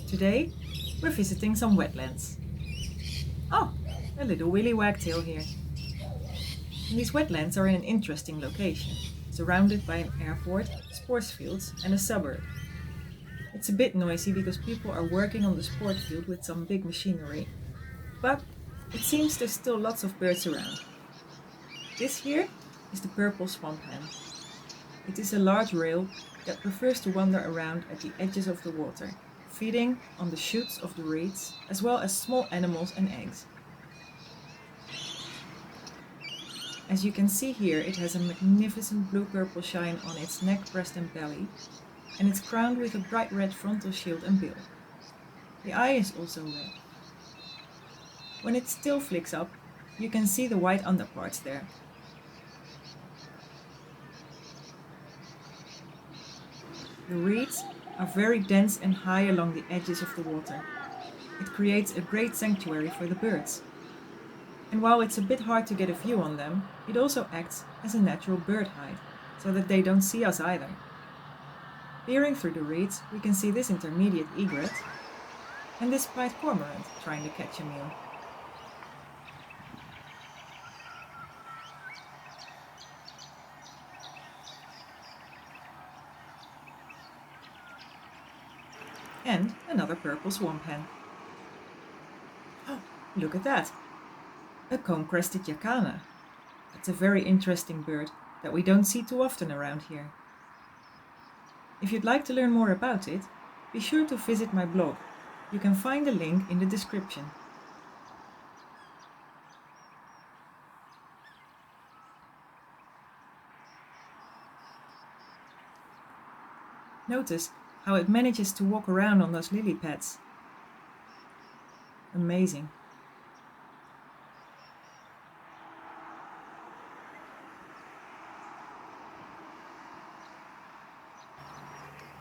Today, we're visiting some wetlands. Oh, a little Willy Wagtail here. And these wetlands are in an interesting location, surrounded by an airport, sports fields and a suburb. It's a bit noisy because people are working on the sport field with some big machinery, but it seems there's still lots of birds around. This here is the Purple Swamphen. It is a large rail that prefers to wander around at the edges of the water, feeding on the shoots of the reeds as well as small animals and eggs. As you can see here, it has a magnificent blue-purple shine on its neck, breast and belly, and it's crowned with a bright red frontal shield and bill. The eye is also red. When it still flicks up, you can see the white underparts there. The reeds are very dense and high along the edges of the water. It creates a great sanctuary for the birds. And while it's a bit hard to get a view on them, it also acts as a natural bird hide, so that they don't see us either. Peering through the reeds, we can see this intermediate egret and this pied cormorant trying to catch a meal. And another purple swamphen. Oh, look at that! A comb-crested Jacana. That's a very interesting bird that we don't see too often around here. If you'd like to learn more about it, be sure to visit my blog. You can find the link in the description. Notice how it manages to walk around on those lily pads. Amazing.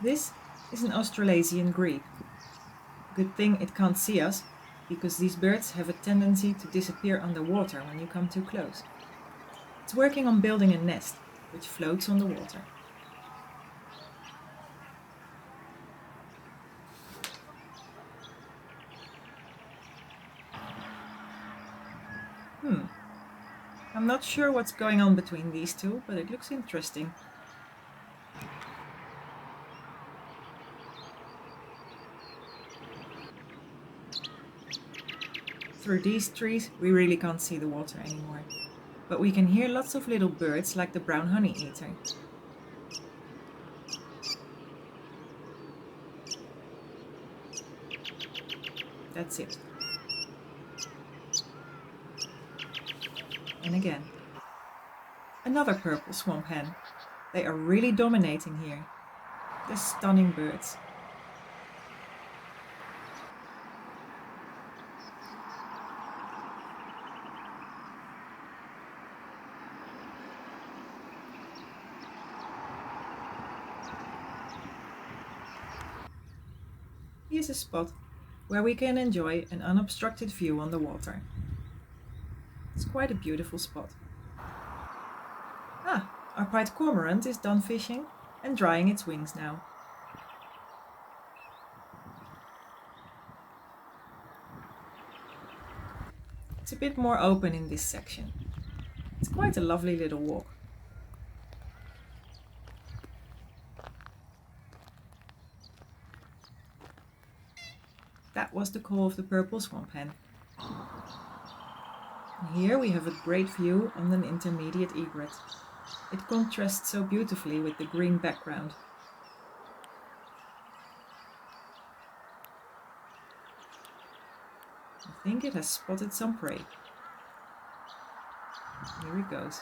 This is an Australasian Grebe. Good thing it can't see us, because these birds have a tendency to disappear underwater when you come too close. It's working on building a nest, which floats on the water. I'm not sure what's going on between these two, but it looks interesting. Through these trees, we really can't see the water anymore, but we can hear lots of little birds like the Brown Honeyeater. That's it. And again. Another purple swamphen. They are really dominating here. They're stunning birds. Here's a spot where we can enjoy an unobstructed view on the water. It's quite a beautiful spot. Our pied cormorant is done fishing and drying its wings now. It's a bit more open in this section. It's quite a lovely little walk. That was the call of the purple swamphen. Here we have a great view on an intermediate egret. It contrasts so beautifully with the green background. I think it has spotted some prey. Here it goes.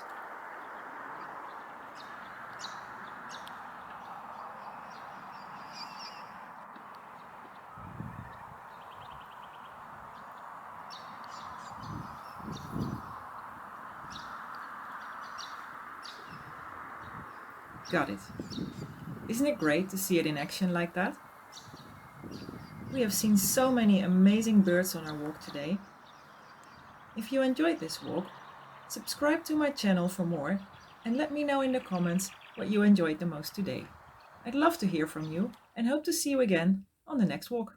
Got it. Isn't it great to see it in action like that? We have seen so many amazing birds on our walk today. If you enjoyed this walk, subscribe to my channel for more and let me know in the comments what you enjoyed the most today. I'd love to hear from you and hope to see you again on the next walk.